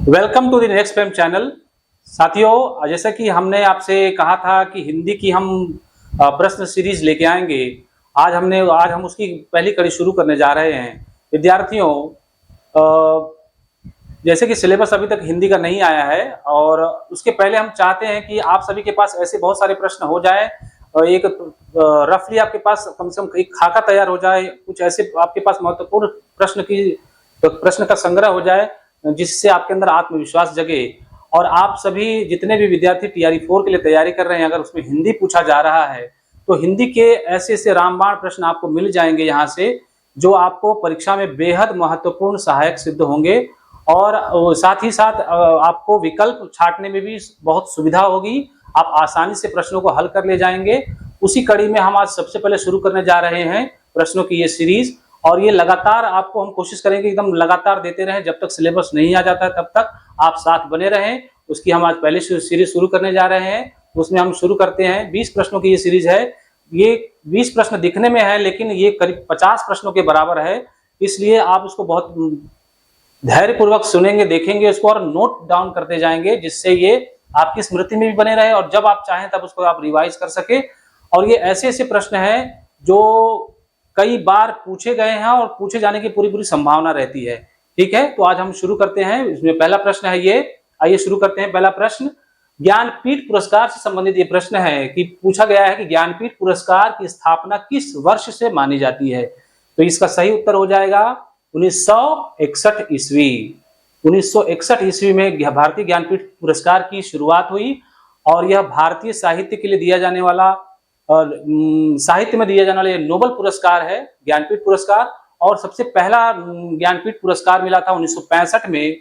Welcome to the next fame channel. साथियों, जैसा कि हमने आपसे कहा था कि हिंदी की हम प्रश्न सीरीज लेके आएंगे। आज हम उसकी पहली कड़ी शुरू करने जा रहे हैं। विद्यार्थियों, जैसे कि सिलेबस अभी तक हिंदी का नहीं आया है और उसके पहले हम चाहते हैं कि आप सभी के पास ऐसे बहुत सारे प्रश्न हो जाए और एक रफली आपके पास कम से कम एक खाका तैयार हो जाए, कुछ ऐसे आपके पास महत्वपूर्ण प्रश्न का संग्रह हो जाए जिससे आपके अंदर आत्मविश्वास जगे। और आप सभी जितने भी विद्यार्थी टीआरई 4 के लिए तैयारी कर रहे हैं, अगर उसमें हिंदी पूछा जा रहा है तो हिंदी के ऐसे ऐसे रामबाण प्रश्न आपको मिल जाएंगे यहाँ से, जो आपको परीक्षा में बेहद महत्वपूर्ण सहायक सिद्ध होंगे। और साथ ही साथ आपको विकल्प छांटने में भी बहुत सुविधा होगी। आप आसानी से प्रश्नों को हल कर ले जाएंगे। उसी कड़ी में हम आज सबसे पहले शुरू करने जा रहे हैं प्रश्नों की ये सीरीज। और ये लगातार आपको हम कोशिश करेंगे एकदम लगातार देते रहें, जब तक सिलेबस नहीं आ जाता तब तक आप साथ बने रहें। उसकी हम आज पहले सीरीज शुरू करने जा रहे हैं। उसमें हम शुरू करते हैं, 20 प्रश्नों की ये सीरीज है। ये 20 प्रश्न दिखने में है लेकिन ये करीब 50 प्रश्नों के बराबर है, इसलिए आप उसको बहुत धैर्यपूर्वक सुनेंगे, देखेंगे उसको और नोट डाउन करते जाएंगे, जिससे ये आपकी स्मृति में भी बने रहे और जब आप चाहें तब उसको आप रिवाइज कर सके। और ये ऐसे ऐसे प्रश्न हैं जो कई बार पूछे गए हैं और पूछे जाने की पूरी पूरी संभावना रहती है। ठीक है, तो आज हम शुरू करते हैं। इसमें पहला प्रश्न है ये, आइए शुरू करते हैं। पहला प्रश्न ज्ञानपीठ पुरस्कार से संबंधित ये प्रश्न है कि पूछा गया है कि ज्ञानपीठ पुरस्कार की स्थापना किस वर्ष से मानी जाती है। तो इसका सही उत्तर हो जाएगा 1961 ईस्वी। 1961 ईस्वी में भारतीय ज्ञानपीठ पुरस्कार की शुरुआत हुई और यह भारतीय साहित्य के लिए दिया जाने वाला और साहित्य में दिया जाने वाला नोबेल पुरस्कार है, ज्ञानपीठ पुरस्कार। और सबसे पहला ज्ञानपीठ पुरस्कार मिला था 1965 में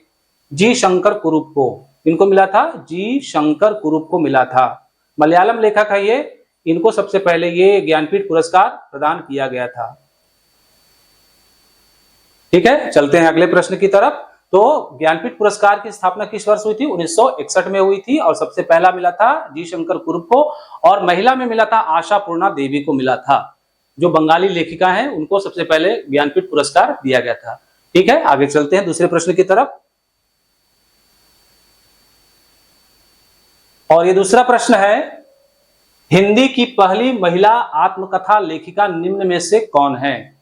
जी शंकर कुरुप को। इनको मिला था, जी शंकर कुरुप को मिला था। मलयालम लेखक है ये, इनको सबसे पहले ये ज्ञानपीठ पुरस्कार प्रदान किया गया था। ठीक है, चलते हैं अगले प्रश्न की तरफ। तो ज्ञानपीठ पुरस्कार की स्थापना किस वर्ष हुई थी? 1961 में हुई थी और सबसे पहला मिला था जी शंकर कुरुप को। और महिला में मिला था आशापूर्णा देवी को मिला था, जो बंगाली लेखिका हैं, उनको सबसे पहले ज्ञानपीठ पुरस्कार दिया गया था। ठीक है, आगे चलते हैं दूसरे प्रश्न की तरफ। और ये दूसरा प्रश्न है, हिंदी की पहली महिला आत्मकथा लेखिका निम्न में से कौन है?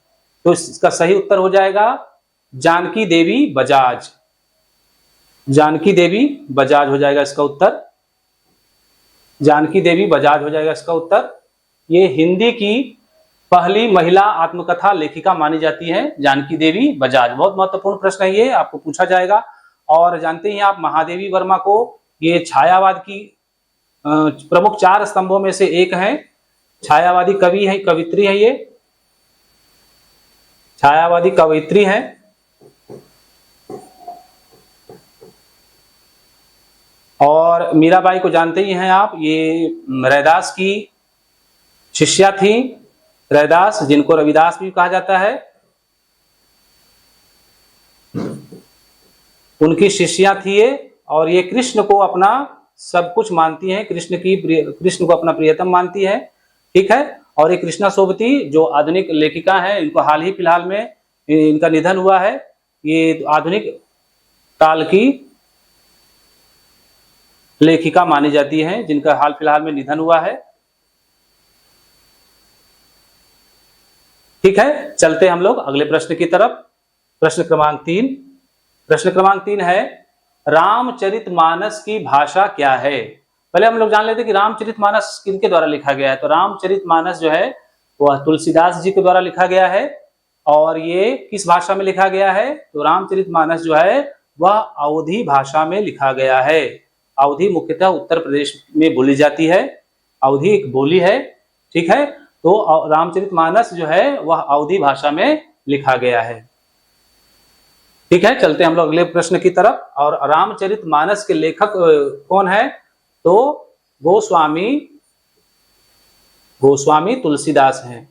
तो इसका सही उत्तर हो जाएगा जानकी देवी बजाज। जानकी देवी बजाज हो जाएगा इसका उत्तर। जानकी देवी बजाज हो जाएगा इसका उत्तर। ये हिंदी की पहली महिला आत्मकथा लेखिका मानी जाती है, जानकी देवी बजाज। बहुत महत्वपूर्ण प्रश्न है ये, आपको पूछा जाएगा। और जानते हैं आप महादेवी वर्मा को, ये छायावाद की प्रमुख 4 स्तंभों में से एक है। छायावादी कवि है, कवित्री है, ये छायावादी कवित्री है। और मीराबाई को जानते ही हैं आप, ये रैदास की शिष्या थी। रैदास, जिनको रविदास भी कहा जाता है, उनकी शिष्या थी ये। और ये कृष्ण को अपना सब कुछ मानती हैं, कृष्ण को अपना प्रियतम मानती है। ठीक है, और ये कृष्णा सोबती जो आधुनिक लेखिका है, इनको हाल ही फिलहाल में इनका निधन हुआ है। ये आधुनिक काल की लेखिका मानी जाती है, जिनका हाल फिलहाल में निधन हुआ है। ठीक है, चलते हम लोग अगले प्रश्न की तरफ। प्रश्न क्रमांक 3। प्रश्न क्रमांक 3 है, रामचरितमानस की भाषा क्या है? पहले हम लोग जान लेते कि रामचरितमानस किनके द्वारा लिखा गया है। तो रामचरितमानस जो है वह तुलसीदास जी के द्वारा लिखा गया है। और ये किस भाषा में लिखा गया है? तो रामचरितमानस जो है वह अवधी भाषा में लिखा गया है। अवधी मुख्यतः उत्तर प्रदेश में बोली जाती है, अवधी एक बोली है। ठीक है, तो रामचरितमानस जो है वह अवधी भाषा में लिखा गया है। ठीक है, चलते हैं हम लोग अगले प्रश्न की तरफ। और रामचरितमानस के लेखक कौन है? तो गोस्वामी तुलसीदास हैं।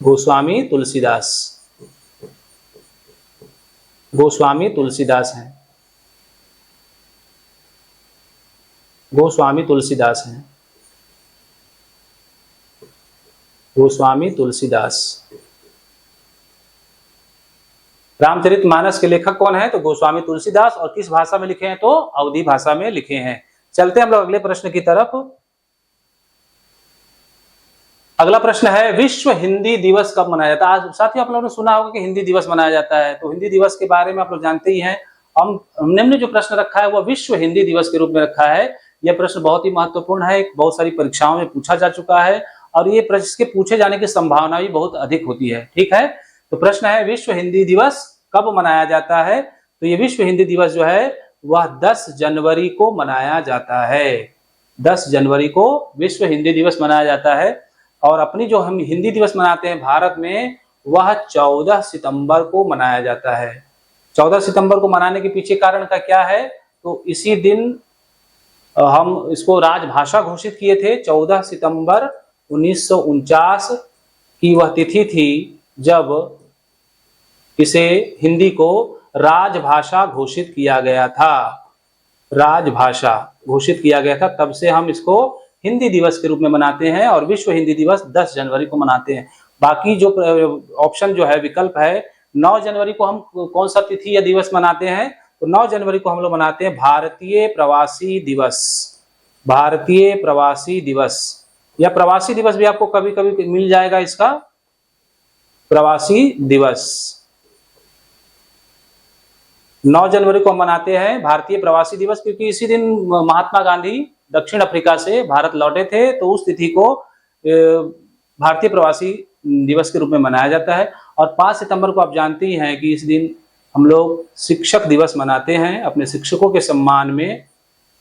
गोस्वामी तुलसीदास हैं। गोस्वामी तुलसीदास हैं। गोस्वामी तुलसीदास। रामचरितमानस के लेखक कौन है? तो गोस्वामी तुलसीदास। और किस भाषा में लिखे हैं? तो अवधी भाषा में लिखे हैं। चलते हैं हम लोग अगले प्रश्न की तरफ। अगला प्रश्न है, विश्व हिंदी दिवस कब मनाया जाता है? आज साथियों आप लोगों ने सुना होगा कि हिंदी दिवस मनाया जाता है, तो हिंदी दिवस के बारे में आप लोग जानते ही हैं। हमने जो प्रश्न रखा है वह विश्व हिंदी दिवस के रूप में रखा है। यह प्रश्न बहुत ही महत्वपूर्ण है, बहुत सारी परीक्षाओं में पूछा जा चुका है और ये प्रश्न के पूछे जाने की संभावना भी बहुत अधिक होती है। ठीक है, तो प्रश्न है विश्व हिंदी दिवस कब मनाया जाता है? तो ये विश्व हिंदी दिवस जो है वह 10 जनवरी को मनाया जाता है। 10 जनवरी को विश्व हिंदी दिवस मनाया जाता है। और अपनी जो हम हिंदी दिवस मनाते हैं भारत में, वह 14 सितंबर को मनाया जाता है। 14 सितंबर को मनाने के पीछे कारण का क्या है? तो इसी दिन हम इसको राजभाषा घोषित किए थे। 14 सितंबर 1949 की वह तिथि थी जब इसे हिंदी को राजभाषा घोषित किया गया था। राजभाषा घोषित किया गया था, तब से हम इसको हिंदी दिवस के रूप में मनाते हैं और विश्व हिंदी दिवस 10 जनवरी को मनाते हैं। बाकी जो ऑप्शन जो है, विकल्प है, 9 जनवरी को हम कौन सा तिथि या दिवस मनाते हैं? तो 9 जनवरी को हम लोग मनाते हैं भारतीय प्रवासी दिवस। भारतीय प्रवासी दिवस या प्रवासी दिवस भी आपको कभी कभी मिल जाएगा इसका, प्रवासी दिवस। 9 जनवरी को हम मनाते हैं भारतीय प्रवासी दिवस, क्योंकि इसी दिन महात्मा गांधी दक्षिण अफ्रीका से भारत लौटे थे, तो उस तिथि को भारतीय प्रवासी दिवस के रूप में मनाया जाता है। और 5 सितंबर को आप जानते ही हैं कि इस दिन हम लोग शिक्षक दिवस मनाते हैं। अपने शिक्षकों के सम्मान में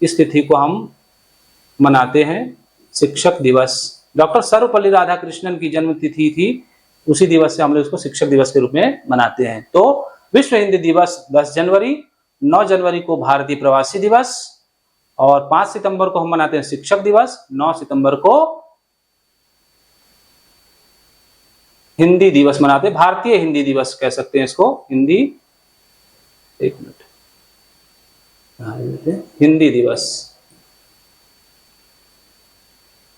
इस तिथि को हम मनाते हैं, शिक्षक दिवस। डॉक्टर सर्वपल्ली राधाकृष्णन की जन्म तिथि थी, उसी दिवस से हम लोग इसको शिक्षक दिवस के रूप में मनाते हैं। तो विश्व हिंदी दिवस 10 जनवरी, 9 जनवरी को भारतीय प्रवासी दिवस और 5 सितंबर को हम मनाते हैं शिक्षक दिवस, 9 सितंबर को हिंदी दिवस मनाते हैं। भारतीय हिंदी दिवस कह सकते हैं इसको, हिंदी, एक मिनट, हिंदी दिवस,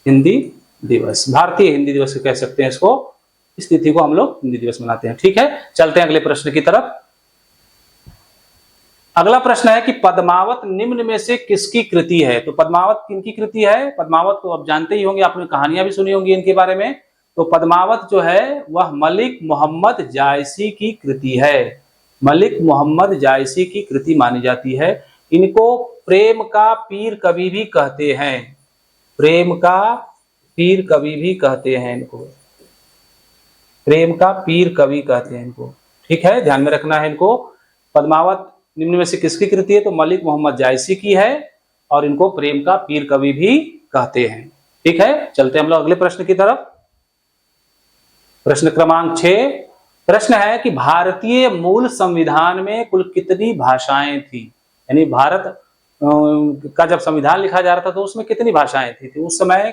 हिंदी दिवस, भारतीय हिंदी दिवस कह सकते हैं इसको। इस तिथि को हम लोग हिंदी दिवस मनाते हैं। ठीक है, चलते हैं अगले प्रश्न की तरफ। अगला प्रश्न है कि पद्मावत निम्न में से किसकी कृति है? तो पद्मावत किनकी कृति है? पद्मावत को आप जानते ही होंगे, आपने कहानियां भी सुनी होंगी इनके बारे में। तो पद्मावत जो है वह मलिक मोहम्मद जायसी की कृति है। मलिक मोहम्मद जायसी की कृति मानी जाती है। इनको प्रेम का पीर कवि भी कहते हैं। प्रेम का पीर कवि भी कहते हैं इनको, प्रेम का पीर कवि कहते हैं इनको। ठीक है, ध्यान में रखना है इनको। पद्मावत निम्न में से किसकी कृति है? तो मलिक मोहम्मद जायसी की है और इनको प्रेम का पीर कवि भी कहते हैं। ठीक है, चलते हैं हम लोग अगले प्रश्न की तरफ। प्रश्न क्रमांक 6, प्रश्न है कि भारतीय मूल संविधान में कुल कितनी भाषाएं थी? यानी भारत का जब संविधान लिखा जा रहा था तो उसमें कितनी भाषाएं थी? उस समय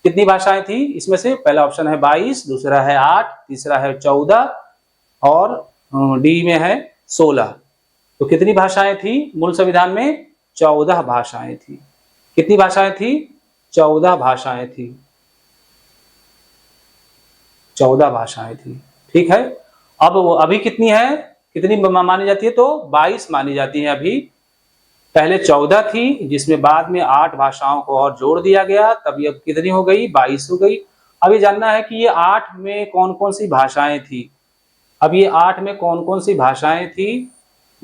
कितनी भाषाएं थी? इसमें से पहला ऑप्शन है 22, दूसरा है 8, तीसरा है 14 और डी में है 16। तो कितनी भाषाएं थी मूल संविधान में? 14 भाषाएं थी। कितनी भाषाएं थी? 14 भाषाएं थी। 14 भाषाएं थी। ठीक है, अब वो अभी कितनी है, कितनी मानी जाती है? तो 22 मानी जाती है अभी। पहले 14 थी, जिसमें बाद में 8 भाषाओं को और जोड़ दिया गया, तभी अब कितनी हो गई? 22 हो गई। अब ये जानना है कि ये 8 में कौन कौन सी भाषाएं थी। अब ये 8 में कौन कौन सी भाषाएं थी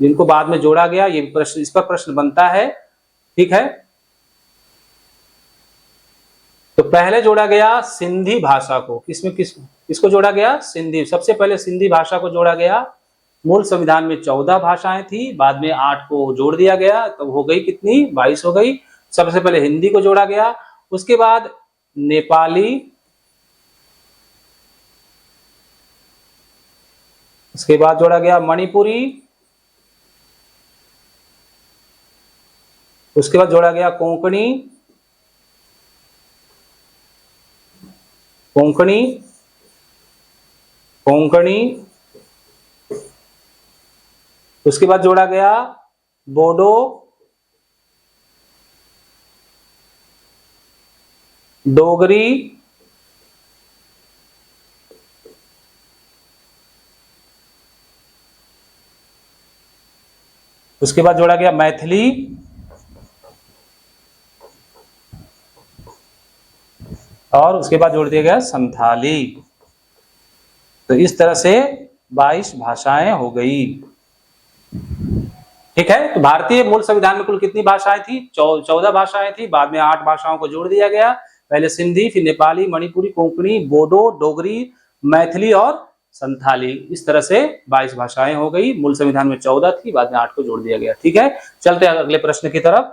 जिनको बाद में जोड़ा गया, ये प्रश्न, इस पर प्रश्न बनता है। ठीक है, तो पहले जोड़ा गया सिंधी भाषा को। किसको जोड़ा गया? सिंधी। सबसे पहले सिंधी भाषा को जोड़ा गया। मूल संविधान में 14 भाषाएं थी, बाद में 8 को जोड़ दिया गया, तब हो गई कितनी? 22 हो गई। सबसे पहले हिंदी को जोड़ा गया, उसके बाद नेपाली, उसके बाद जोड़ा गया मणिपुरी, उसके बाद जोड़ा गया कोंकणी, कोंकणी, कोंकणी, उसके बाद जोड़ा गया बोडो, डोगरी, उसके बाद जोड़ा गया मैथिली, और उसके बाद जोड़ दिया गया संथाली। तो इस तरह से 22 भाषाएं हो गई। ठीक है, तो भारतीय मूल संविधान में कुल कितनी भाषाएं थी? 14 भाषाएं थी। बाद में 8 भाषाओं को जोड़ दिया गया, पहले सिंधी, फिर नेपाली, मणिपुरी, कोंकणी, बोडो, डोगरी, मैथिली और संथाली। इस तरह से 22 भाषाएं हो गई। मूल संविधान में 14 थी, बाद में 8 को जोड़ दिया गया। ठीक है, चलते हैं अगले प्रश्न की तरफ।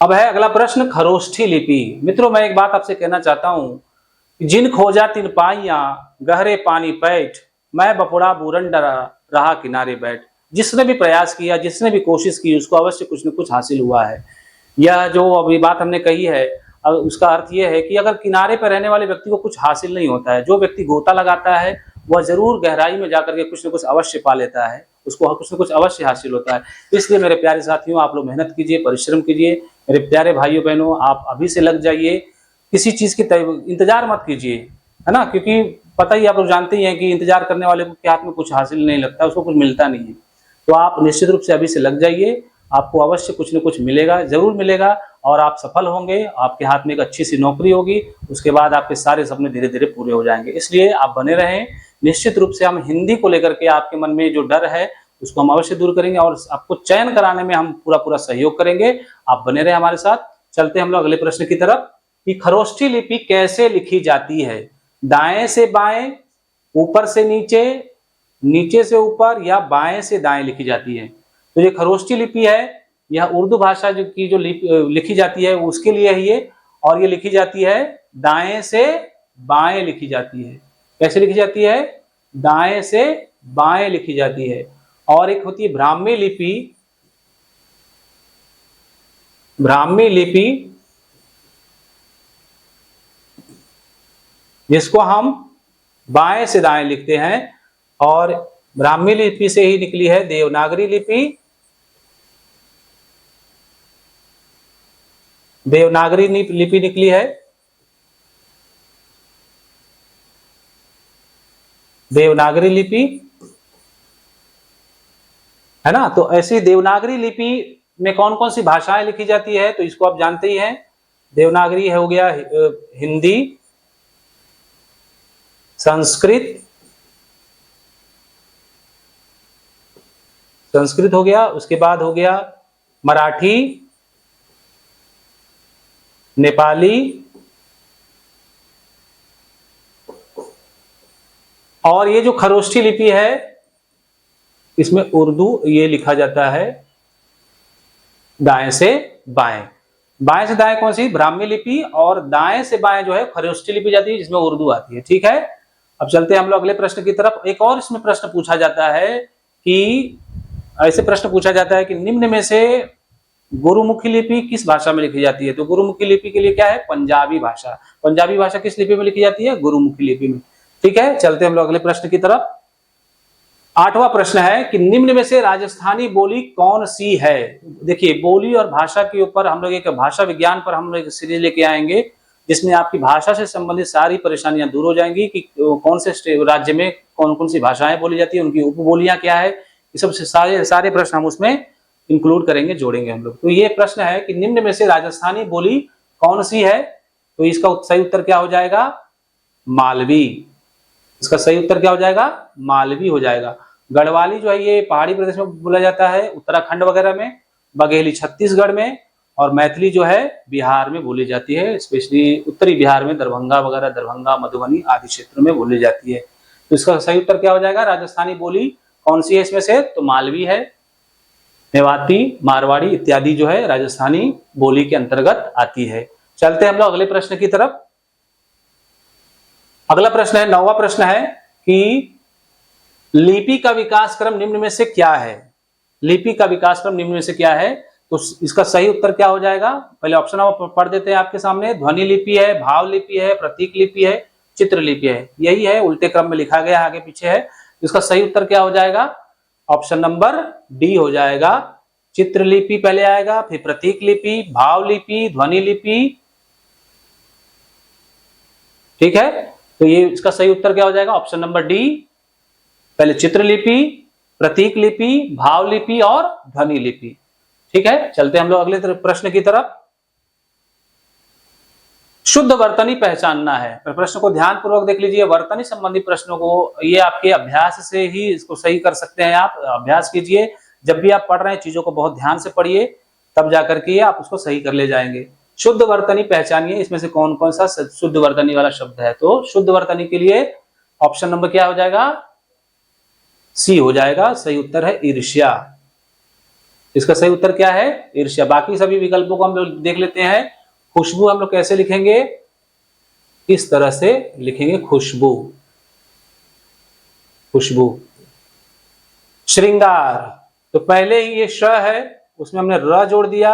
अब है अगला प्रश्न, खरोष्ठी लिपि। मित्रों, मैं एक बात आपसे कहना चाहता हूं, जिन खोजा तिन पाइया, गहरे पानी पैठ, मैं बपुड़ा बूरन डरा रहा किनारे बैठ। जिसने भी प्रयास किया, जिसने भी कोशिश की, उसको अवश्य कुछ न कुछ हासिल हुआ है। यह जो अभी बात हमने कही है, उसका अर्थ यह है कि अगर किनारे पर रहने वाले व्यक्ति को कुछ हासिल नहीं होता है, जो व्यक्ति गोता लगाता है वह जरूर गहराई में जाकर के कुछ न कुछ अवश्य पा लेता है, उसको कुछ न कुछ अवश्य हासिल होता है। इसलिए मेरे प्यारे साथियों, आप लोग मेहनत कीजिए, परिश्रम कीजिए। मेरे प्यारे भाइयों बहनों, आप अभी से लग जाइए, किसी चीज की इंतजार मत कीजिए, है ना, क्योंकि पता ही, आप लोग जानते ही हैं कि इंतजार करने वाले के हाथ में कुछ हासिल नहीं लगता, उसको कुछ मिलता नहीं है। तो आप निश्चित रूप से अभी से लग जाइए, आपको अवश्य कुछ न कुछ मिलेगा, जरूर मिलेगा, और आप सफल होंगे। आपके हाथ में एक अच्छी सी नौकरी होगी, उसके बाद आपके सारे सपने धीरे धीरे पूरे हो जाएंगे। इसलिए आप बने रहें। निश्चित रूप से हम हिंदी को लेकर के आपके मन में जो डर है उसको हम अवश्य दूर करेंगे, और आपको चयन कराने में हम पूरा पूरा सहयोग करेंगे। आप बने रहे हमारे साथ। चलते हम लोग अगले प्रश्न की तरफ, कि खरोष्ठी लिपि कैसे लिखी जाती है? दाएं से बाएं, ऊपर से नीचे, नीचे से ऊपर, या बाएं से दाएं लिखी जाती है? तो ये खरोष्ठी लिपि है, यह उर्दू भाषा की जो लिखी जाती है उसके लिए है ये, और ये लिखी जाती है दाएं से बाएं लिखी जाती है। कैसे लिखी जाती है? दाएं से बाएं लिखी जाती है। और एक होती है ब्राह्मी लिपि। ब्राह्मी लिपि जिसको हम बाएं से दाएं लिखते हैं, और ब्राह्मी लिपि से ही निकली है देवनागरी लिपि। देवनागरी लिपि निकली है, देवनागरी लिपि, है ना। तो ऐसी देवनागरी लिपि में कौन कौन सी भाषाएं लिखी जाती है, तो इसको आप जानते ही हैं। देवनागरी हो गया हिंदी, संस्कृत, संस्कृत हो गया, उसके बाद हो गया मराठी, नेपाली, और ये जो खरोष्ठी लिपि है इसमें उर्दू ये लिखा जाता है दाएं से बाएं। बाएं से दाएं कौन सी? ब्राह्मी लिपि, और दाएं से बाएं जो है खरोष्ठी लिपि जाती है, जिसमें उर्दू आती है। ठीक है, अब चलते हैं हम लोग अगले प्रश्न की तरफ। एक और इसमें प्रश्न पूछा जाता है कि, ऐसे प्रश्न पूछा जाता है कि निम्न में से गुरुमुखी लिपि किस भाषा में लिखी जाती है? तो गुरुमुखी लिपि के लिए क्या है? पंजाबी भाषा। पंजाबी भाषा किस लिपि में लिखी जाती है? गुरुमुखी लिपि में। ठीक है, चलते हम लोग अगले प्रश्न की तरफ। 8वां प्रश्न है कि निम्न में से राजस्थानी बोली कौन सी है? देखिए, बोली और भाषा के ऊपर हम लोग एक भाषा विज्ञान पर हम लोग एक सीरीज लेके आएंगे, जिसमें आपकी भाषा से संबंधित सारी परेशानियां दूर हो जाएंगी, कि कौन से राज्य में कौन कौन सी भाषाएं बोली जाती है, उनकी उपबोलियां क्या है, ये सब सारे प्रश्न हम उसमें इंक्लूड करेंगे, जोड़ेंगे हम लोग। तो ये प्रश्न है कि निम्न में से राजस्थानी बोली कौन सी है? तो इसका सही उत्तर क्या हो जाएगा? मालवी। इसका सही उत्तर क्या हो जाएगा? मालवी हो जाएगा। गढ़वाली जो है ये पहाड़ी प्रदेश में बोला जाता है, उत्तराखंड वगैरह में, बघेली छत्तीसगढ़ में, और मैथिली जो है बिहार में बोली जाती है, स्पेशली उत्तरी बिहार में, दरभंगा वगैरह, दरभंगा, मधुबनी आदि क्षेत्र में बोली जाती है। तो इसका सही उत्तर क्या हो जाएगा? राजस्थानी बोली कौन सी है इसमें से? तो मालवी है। मेवाती, मारवाड़ी इत्यादि जो है राजस्थानी बोली के अंतर्गत आती है। चलते हैं हम लोग अगले प्रश्न की तरफ। अगला प्रश्न है, 9वां प्रश्न है कि लिपि का विकास क्रम निम्न में से क्या है? लिपि का विकास क्रम निम्न में से क्या है? तो इसका सही उत्तर क्या हो जाएगा? पहले ऑप्शन पढ़ देते हैं आपके सामने। ध्वनि लिपि है, भाव लिपि है, प्रतीक लिपि है, चित्र लिपि है। यही है, उल्टे क्रम में लिखा गया, आगे पीछे है। इसका सही उत्तर क्या हो जाएगा? ऑप्शन नंबर डी हो जाएगा। चित्र लिपि पहले आएगा, फिर प्रतीक लिपि, भाव लिपि, ध्वनि लिपि। ठीक है, तो ये इसका सही उत्तर क्या हो जाएगा? Option number D. पहले चित्र लिपि, प्रतीक लिपि, भाव लिपि और ध्वनि लिपि। ठीक है, चलते हम लोग अगले प्रश्न की तरफ। शुद्ध वर्तनी पहचानना है। प्रश्न को ध्यान पूर्वक देख लीजिए। वर्तनी संबंधी प्रश्नों को ये आपके अभ्यास से ही इसको सही कर सकते हैं। आप अभ्यास कीजिए, जब भी आप पढ़ रहे हैं चीजों को बहुत ध्यान से पढ़िए, तब जाकर के आप उसको सही कर ले जाएंगे। शुद्ध वर्तनी पहचानिए, इसमें से कौन कौन सा शुद्ध वर्तनी वाला शब्द है। तो शुद्ध वर्तनी के लिए ऑप्शन नंबर क्या हो जाएगा, सी हो जाएगा। सही उत्तर है ईर्ष्या। इसका सही उत्तर क्या है, ईर्ष्या। बाकी सभी विकल्पों को हम लोग देख लेते हैं। खुशबू हम लोग कैसे लिखेंगे, इस तरह से लिखेंगे खुशबू, खुशबू। श्रृंगार, तो पहले ही ये श है, उसमें हमने र जोड़ दिया।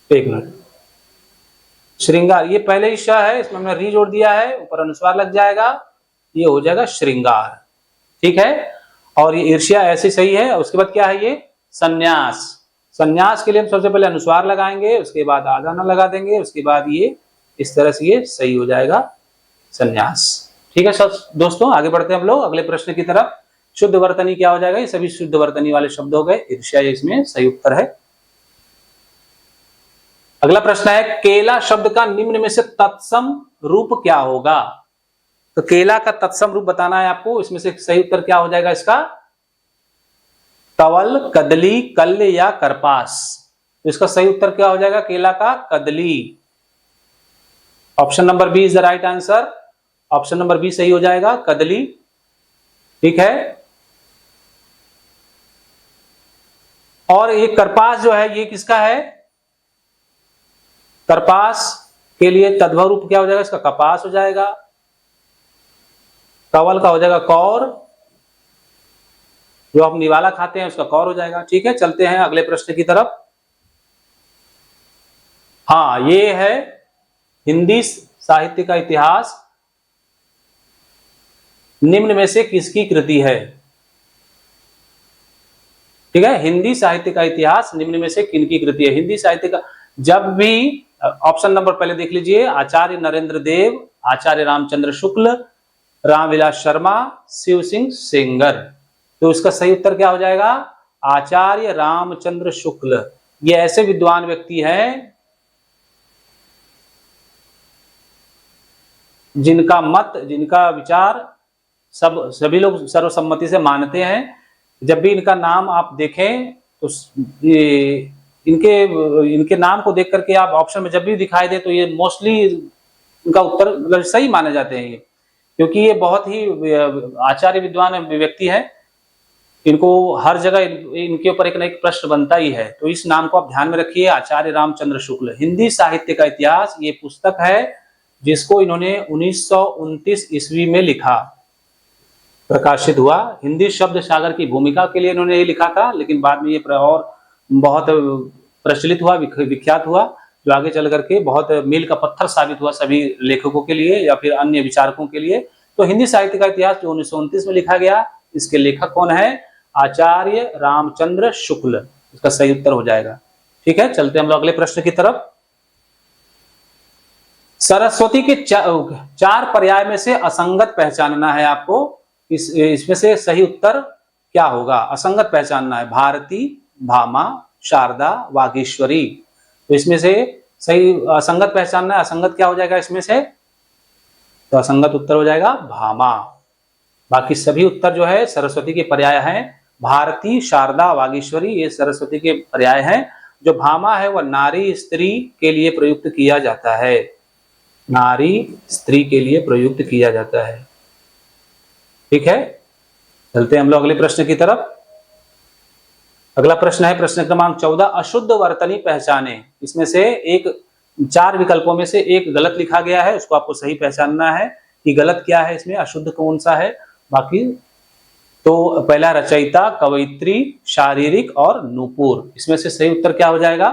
एक मिनट, श्रृंगार, ये पहले ही श है, इसमें हमने री जोड़ दिया है, ऊपर अनुस्वार लग जाएगा, ये हो जाएगा श्रृंगार। ठीक है, और ये ईर्ष्या ऐसे सही है। उसके बाद क्या है, ये संन्यास। संन्यास के लिए हम सबसे पहले अनुस्वार लगाएंगे, उसके बाद आदाना लगा देंगे, उसके बाद ये इस तरह से ये सही हो जाएगा संन्यास। ठीक है सब दोस्तों, आगे बढ़ते हैं हम लोग अगले प्रश्न की तरफ। शुद्ध वर्तनी क्या हो जाएगा, ये सभी शुद्ध वर्तनी वाले शब्द हो गए। ईर्ष्या इसमें सही उत्तर है। अगला प्रश्न है, केला शब्द का निम्न में से तत्सम रूप क्या होगा। तो केला का तत्सम रूप बताना है आपको। इसमें से सही उत्तर क्या हो जाएगा इसका, कवल, कदली, कल्ल या करपास। तो इसका सही उत्तर क्या हो जाएगा, केला का कदली। Option number B is the right answer. Option number B सही हो जाएगा, कदली। ठीक है, और ये करपास जो है, ये किसका है, करपास के लिए तद्भव रूप क्या हो जाएगा इसका, कपास हो जाएगा। कवल का हो जाएगा कौर, जो आप निवाला खाते हैं उसका कौर हो जाएगा। ठीक है, चलते हैं अगले प्रश्न की तरफ। हाँ, ये है हिंदी साहित्य का इतिहास निम्न में से किसकी कृति है। ठीक है, हिंदी साहित्य का इतिहास निम्न में से किनकी कृति है। हिंदी साहित्य का, जब भी ऑप्शन नंबर पहले देख लीजिए, आचार्य नरेंद्र देव, आचार्य रामचंद्र शुक्ल, रामविलास शर्मा, शिव सिंह सेंगर। तो इसका सही उत्तर क्या हो जाएगा, आचार्य रामचंद्र शुक्ल। ये ऐसे विद्वान व्यक्ति हैं जिनका मत, जिनका विचार सभी लोग सर्वसम्मति से मानते हैं। जब भी इनका नाम आप देखें तो इनके नाम को देख करके आप ऑप्शन में जब भी दिखाई दे तो ये मोस्टली इनका उत्तर मतलब सही माने जाते हैं ये, क्योंकि ये बहुत ही आचार्य विद्वान व्यक्ति है। इनको हर जगह इनके ऊपर एक न एक प्रश्न बनता ही है। तो इस नाम को आप ध्यान में रखिए, आचार्य रामचंद्र शुक्ल। हिंदी साहित्य का इतिहास ये पुस्तक है जिसको इन्होंने 1929 ईस्वी में लिखा, प्रकाशित हुआ। हिंदी शब्द सागर की भूमिका के लिए इन्होंने ये लिखा था, लेकिन बाद में ये और बहुत प्रचलित हुआ, विख्यात हुआ, जो आगे चल करके बहुत मील का पत्थर साबित हुआ सभी लेखकों के लिए या फिर अन्य विचारकों के लिए। तो हिंदी साहित्य का इतिहास जो 1929 में लिखा गया, इसके लेखक कौन है, आचार्य रामचंद्र शुक्ल। इसका सही उत्तर हो जाएगा। ठीक है, चलते हम लोग अगले प्रश्न की तरफ। सरस्वती के चार पर्याय में से असंगत पहचानना है आपको। इसमें से सही उत्तर क्या होगा, असंगत पहचानना है। भारती, भामा, शारदा, वागीश्वरी। तो इसमें से सही असंगत पहचानना है। असंगत क्या हो जाएगा इसमें से, तो असंगत उत्तर हो जाएगा भामा। बाकी सभी उत्तर जो है सरस्वती के पर्याय हैं। भारती, शारदा, वागीश्वरी ये सरस्वती के पर्याय हैं। जो भामा है वह नारी स्त्री के लिए प्रयुक्त किया जाता है, नारी स्त्री के लिए प्रयुक्त किया जाता है। ठीक है, चलते हैं हम लोग अगले प्रश्न की तरफ। अगला प्रश्न है प्रश्न क्रमांक 14, अशुद्ध वर्तनी पहचाने। इसमें से एक, चार विकल्पों में से एक गलत लिखा गया है, उसको आपको सही पहचानना है कि गलत क्या है इसमें, अशुद्ध कौन सा है। बाकी तो पहला रचयिता, कवयित्री, शारीरिक और नूपुर। इसमें से सही उत्तर क्या हो जाएगा,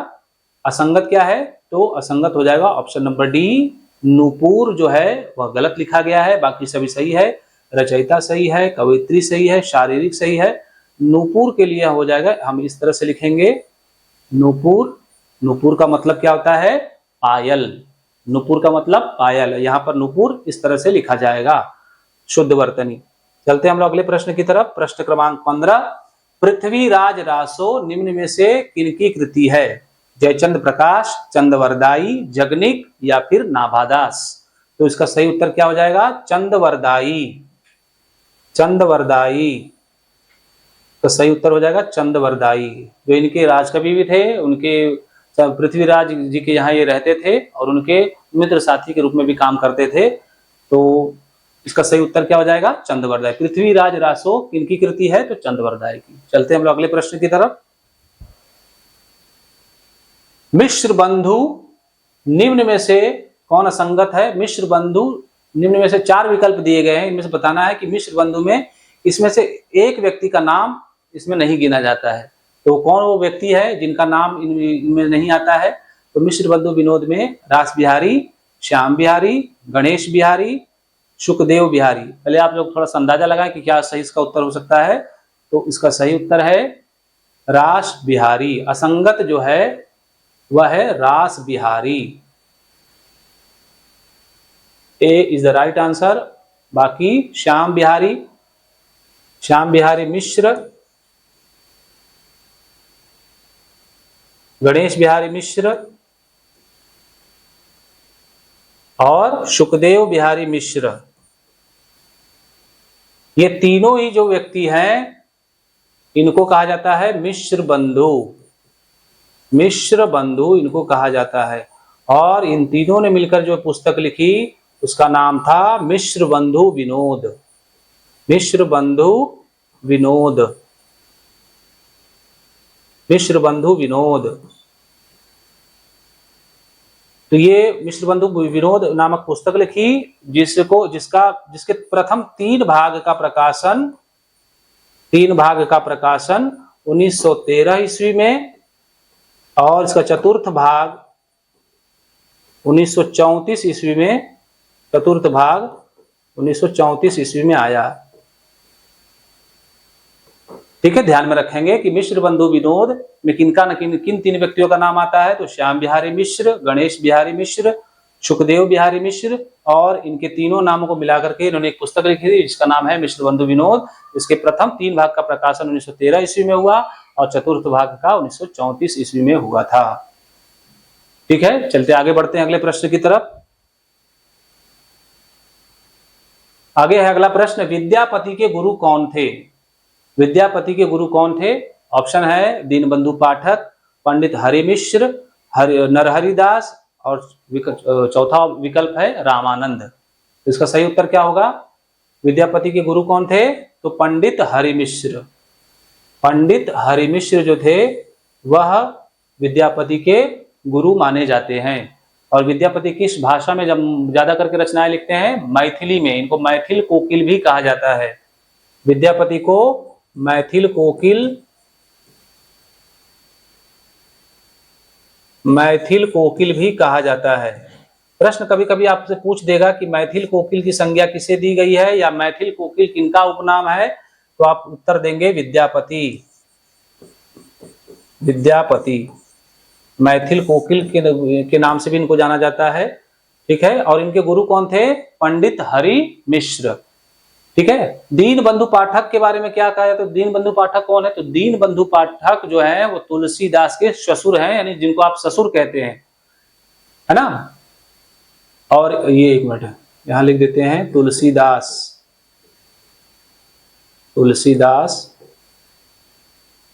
असंगत क्या है, तो असंगत हो जाएगा ऑप्शन नंबर डी, नूपुर जो है वह गलत लिखा गया है। बाकी सभी सही है, रचयिता सही है, कवयित्री सही है, शारीरिक सही है। नूपुर के लिए हो जाएगा, हम इस तरह से लिखेंगे नूपुर। नूपुर का मतलब क्या होता है, पायल। नूपुर का मतलब पायल, यहाँ पर नूपुर इस तरह से लिखा जाएगा। शुद्ध वर्तनी। चलते हम लोग अगले प्रश्न की तरफ। प्रश्न क्रमांक 15, पृथ्वीराज रासो निम्न में से किनकी कृति है? जयचंद्र प्रकाश, चंदवरदाई, जगनिक या फिर नाभादास? तो इसका सही उत्तर क्या हो जाएगा? चंदवरदाई। चंदवरदाई तो सही उत्तर हो जाएगा चंदवरदाई, जो इनके राजकवि भी थे। उनके पृथ्वीराज जी के यहाँ ये रहते थे और उनके मित्र साथी के रूप में भी काम करते थे। तो इसका सही उत्तर क्या हो जाएगा? चंदवरदाई। पृथ्वीराज रासो किनकी कृति है? तो चंदवरदाई की। चलते हम लोग अगले प्रश्न की तरफ। मिश्र बंधु निम्न में से कौन असंगत है? मिश्र बंधु निम्न में से 4 विकल्प दिए गए हैं, इनमें से बताना है कि मिश्र बंधु में इसमें से एक व्यक्ति का नाम इसमें नहीं गिना जाता है। तो कौन वो व्यक्ति है जिनका नाम इनमें नहीं आता है? तो मिश्र बंधु विनोद में रास बिहारी, श्याम बिहारी, गणेश बिहारी, सुखदेव बिहारी। पहले आप लोग थोड़ा सा अंदाजा लगाएं कि क्या सही इसका उत्तर हो सकता है। तो इसका सही उत्तर है रास बिहारी। असंगत जो है वह है रास बिहारी। ए इज द राइट आंसर। बाकी श्याम बिहारी मिश्र, गणेश बिहारी मिश्र और सुखदेव बिहारी मिश्र, ये तीनों ही जो व्यक्ति हैं इनको कहा जाता है मिश्र बंधु। मिश्र बंधु इनको कहा जाता है। और इन तीनों ने मिलकर जो पुस्तक लिखी उसका नाम था मिश्र बंधु विनोद। मिश्र बंधु विनोद। मिश्र बंधु विनोद। तो ये मिश्र बंधु विनोद नामक पुस्तक लिखी जिसके प्रथम 3 भाग का प्रकाशन 1913 ईस्वी में और इसका चतुर्थ भाग 1934 ईस्वी में, चतुर्थ भाग 1934 ईस्वी में आया। ठीक है, ध्यान में रखेंगे कि मिश्र बंधु विनोद में किन 3 व्यक्तियों का नाम आता है? तो श्याम बिहारी मिश्र, गणेश बिहारी मिश्र, सुखदेव बिहारी मिश्र, और इनके तीनों नामों को मिलाकर के इन्होंने एक पुस्तक लिखी थी जिसका नाम है मिश्र बंधु विनोद। इसके प्रथम 3 भाग का प्रकाशन 1913 ईस्वी में हुआ और चतुर्थ भाग का 1934 ईस्वी में हुआ था। ठीक है, चलते आगे बढ़ते हैं अगले प्रश्न की तरफ। आगे है अगला प्रश्न, विद्यापति के गुरु कौन थे? विद्यापति के गुरु कौन थे? ऑप्शन है दीनबंधु पाठक, पंडित हरिमिश्र, नरहरिदास और चौथा विकल्प है रामानंद। इसका सही उत्तर क्या होगा? विद्यापति के गुरु कौन थे? तो पंडित हरिमिश्र। पंडित हरिमिश्र जो थे वह विद्यापति के गुरु माने जाते हैं। और विद्यापति किस भाषा में जब ज्यादा करके रचनाएं लिखते हैं? मैथिली में। इनको मैथिल कोकिल भी कहा जाता है। विद्यापति को मैथिल कोकिल भी कहा जाता है। प्रश्न कभी कभी आपसे पूछ देगा कि मैथिल कोकिल की संज्ञा किसे दी गई है या मैथिल कोकिल किनका उपनाम है? तो आप उत्तर देंगे विद्यापति। विद्यापति मैथिल कोकिल के नाम से भी इनको जाना जाता है। ठीक है, और इनके गुरु कौन थे? पंडित हरि मिश्र। ठीक है, दीनबंधु पाठक के बारे में क्या कहा है? तो दीनबंधु पाठक कौन है? तो दीनबंधु पाठक जो है वो तुलसीदास के ससुर हैं, यानी जिनको आप ससुर कहते हैं, है ना। और ये एक मिनट यहां लिख देते हैं, तुलसीदास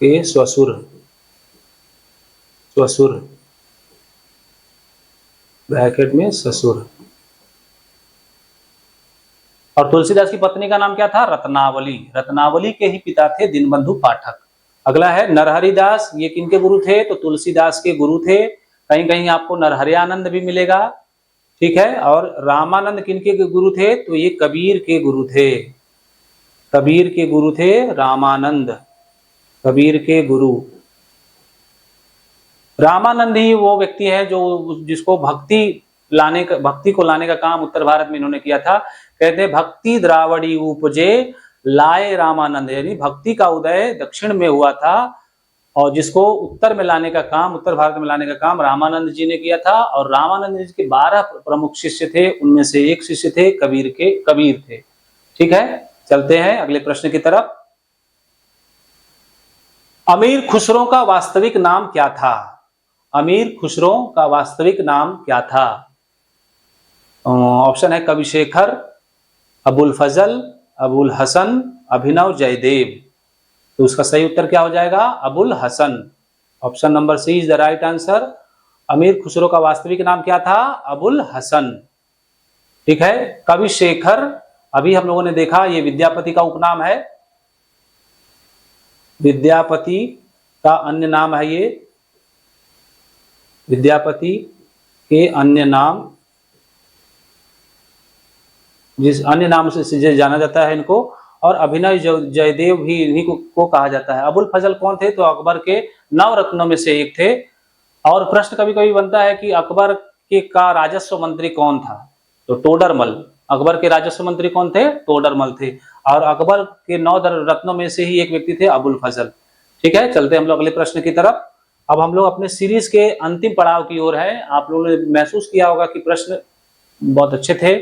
के ससुर ब्रैकेट में ससुर। और तुलसीदास की पत्नी का नाम क्या था? रत्नावली। रत्नावली के ही पिता थे दीनबंधु पाठक। अगला है नरहरिदास। ये किनके गुरु थे? तो तुलसीदास के गुरु थे। कहीं कहीं आपको नरहरियानंद भी मिलेगा। ठीक है, और रामानंद किनके गुरु थे? तो ये कबीर के गुरु थे। कबीर के गुरु थे रामानंद। कबीर के गुरु रामानंद ही वो व्यक्ति है जिसको भक्ति को लाने का काम उत्तर भारत में इन्होंने किया था। कहते हैं भक्ति द्रावड़ी उपजे लाए रामानंद, यानी भक्ति का उदय दक्षिण में हुआ था और जिसको उत्तर में लाने का काम, उत्तर भारत में लाने का काम रामानंद जी ने किया था। और रामानंद जी के 12 प्रमुख शिष्य थे, उनमें से एक शिष्य थे कबीर थे। ठीक है, चलते हैं अगले प्रश्न की तरफ। अमीर खुसरो का वास्तविक नाम क्या था? अमीर खुसरो का वास्तविक नाम क्या था? ऑप्शन है कवि शेखर, अबुल फजल, अबुल हसन, अभिनव जयदेव। तो उसका सही उत्तर क्या हो जाएगा? Abul Hasan. Option number C is the right answer. Amir Khusro का वास्तविक नाम क्या था? अबुल हसन। ठीक है, कवि शेखर अभी हम लोगों ने देखा ये विद्यापति का उपनाम है, विद्यापति का अन्य नाम है ये, विद्यापति के अन्य नाम, जिस अन्य नाम से जाना जाता है इनको। और अभिनव जयदेव भी इन्हीं को कहा जाता है। अबुल फजल कौन थे? तो अकबर के 9 रत्नों में से एक थे। और प्रश्न कभी कभी बनता है कि अकबर के का राजस्व मंत्री कौन था? तो टोडरमल। अकबर के राजस्व मंत्री कौन थे? टोडरमल थे। और अकबर के 9 रत्नों में से ही एक व्यक्ति थे अबुल फजल। ठीक है, चलते हम लोग अगले प्रश्न की तरफ। अब हम लोग अपने सीरीज के अंतिम पड़ाव की ओर है। आप लोगों ने महसूस किया होगा कि प्रश्न बहुत अच्छे थे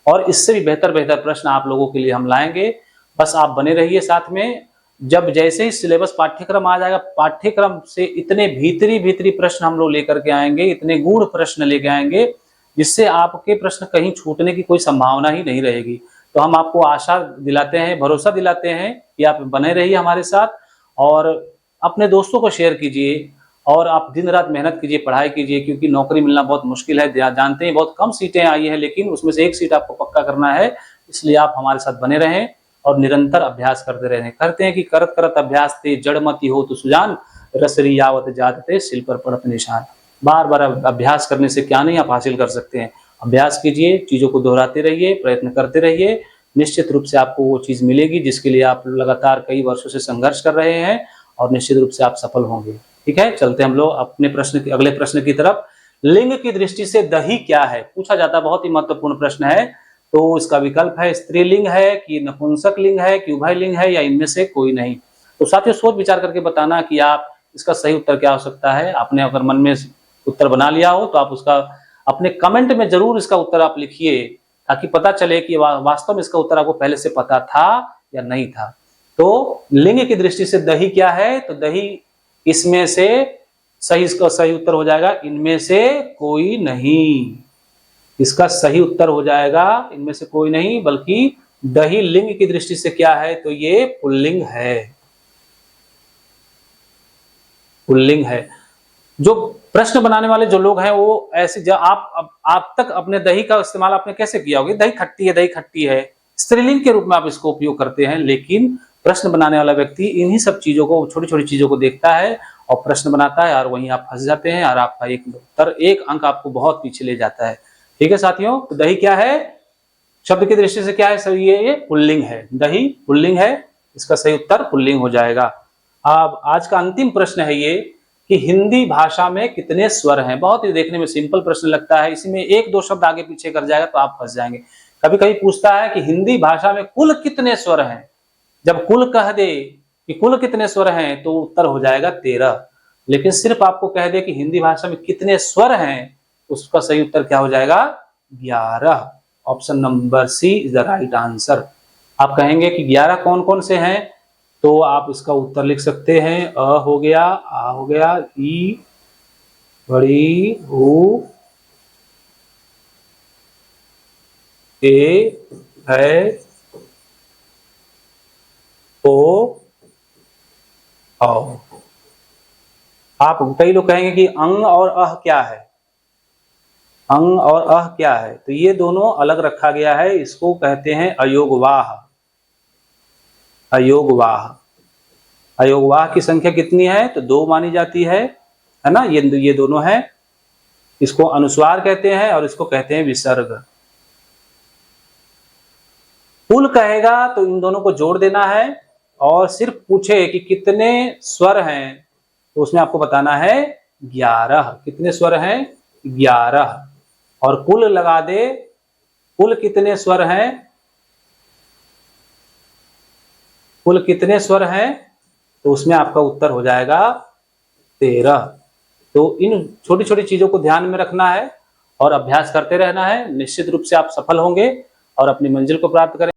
और इससे भी बेहतर प्रश्न आप लोगों के लिए हम लाएंगे। बस आप बने रहिए साथ में। जब जैसे ही सिलेबस पाठ्यक्रम आ जाएगा, पाठ्यक्रम से इतने भीतरी प्रश्न हम लोग लेकर के आएंगे, इतने गूढ़ प्रश्न लेके आएंगे, जिससे आपके प्रश्न कहीं छूटने की कोई संभावना ही नहीं रहेगी। तो हम आपको आशा दिलाते हैं, भरोसा दिलाते हैं कि आप बने रहिए हमारे साथ और अपने दोस्तों को शेयर कीजिए और आप दिन रात मेहनत कीजिए, पढ़ाई कीजिए, क्योंकि नौकरी मिलना बहुत मुश्किल है। जानते हैं बहुत कम सीटें आई है, लेकिन उसमें से एक सीट आपको पक्का करना है। इसलिए आप हमारे साथ बने रहें और निरंतर अभ्यास करते रहें। करते हैं कि करत करत अभ्यास ते जड़ मति हो तो सुजान, रसरी यावत जाते शिल पर पड़त निशान। बार बार अभ्यास करने से क्या नहीं आप हासिल कर सकते हैं। अभ्यास कीजिए, चीजों को दोहराते रहिए, प्रयत्न करते रहिए, निश्चित रूप से आपको वो चीज मिलेगी जिसके लिए आप लगातार कई वर्षों से संघर्ष कर रहे हैं और निश्चित रूप से आप सफल होंगे। ठीक है, चलते हम लोग अपने अगले प्रश्न की तरफ। लिंग की दृष्टि से दही क्या है? पूछा जाता है, बहुत ही महत्वपूर्ण प्रश्न है। तो इसका विकल्प है स्त्रीलिंग है कि नपुंसक लिंग है कि उभय लिंग है या इनमें से कोई नहीं। तो साथियों सोच विचार करके बताना कि आप इसका सही उत्तर क्या हो सकता है। आपने अगर मन में उत्तर बना लिया हो तो आप उसका अपने कमेंट में जरूर इसका उत्तर आप लिखिए, ताकि पता चले कि वास्तव में इसका उत्तर आपको पहले से पता था या नहीं था। तो लिंग की दृष्टि से दही क्या है? तो दही इसमें से सही, इसका सही उत्तर हो जाएगा इनमें से कोई नहीं। इसका सही उत्तर हो जाएगा इनमें से कोई नहीं, बल्कि दही लिंग की दृष्टि से क्या है? तो ये पुल्लिंग है, पुल्लिंग है। जो प्रश्न बनाने वाले जो लोग हैं वो ऐसे, जब आप तक अपने दही का इस्तेमाल आपने कैसे किया होगा? दही खट्टी है, दही खट्टी है, स्त्रीलिंग के रूप में आप इसको उपयोग करते हैं। लेकिन प्रश्न बनाने वाला व्यक्ति इन्हीं सब चीजों को, छोटी छोटी चीजों को देखता है और प्रश्न बनाता है और वहीं आप फंस जाते हैं और आपका एक उत्तर, एक अंक आपको बहुत पीछे ले जाता है। ठीक है साथियों, तो दही क्या है? शब्द की दृष्टि से क्या है? सही ये पुल्लिंग है, दही पुल्लिंग है। इसका सही उत्तर पुल्लिंग हो जाएगा। अब आज का अंतिम प्रश्न है ये कि हिंदी भाषा में कितने स्वर हैं? बहुत ही देखने में सिंपल प्रश्न लगता है, इसमें एक दो शब्द आगे पीछे कर जाएगा तो आप फंस जाएंगे। कभी कभी पूछता है कि हिंदी भाषा में कुल कितने स्वर हैं? जब कुल कह दे कि कुल कितने स्वर हैं तो उत्तर हो जाएगा 13। लेकिन सिर्फ आपको कह दे कि हिंदी भाषा में कितने स्वर हैं, उसका सही उत्तर क्या हो जाएगा? 11। Option number C is the right answer. आप कहेंगे कि 11 कौन कौन से हैं, तो आप इसका उत्तर लिख सकते हैं। अ हो गया, आ हो गया, ई, बड़ी, ऊ, ए, है, ओ, औ। आप कई लोग कहेंगे कि अंग और अह क्या है? अंग और अह क्या है? तो ये दोनों अलग रखा गया है, इसको कहते हैं अयोगवाह। अयोगवाह, अयोगवाह की संख्या कितनी है? तो 2 मानी जाती है ना। ये दोनों है, इसको अनुस्वार कहते हैं और इसको कहते हैं विसर्ग। कुल कहेगा तो इन दोनों को जोड़ देना है और सिर्फ पूछे कि कितने स्वर हैं तो उसमें आपको बताना है 11। कितने स्वर हैं? 11। और कुल लगा दे, कुल कितने स्वर हैं? कुल कितने स्वर हैं? तो उसमें आपका उत्तर हो जाएगा 13। तो इन छोटी छोटी चीजों को ध्यान में रखना है और अभ्यास करते रहना है। निश्चित रूप से आप सफल होंगे और अपनी मंजिल को प्राप्त करेंगे।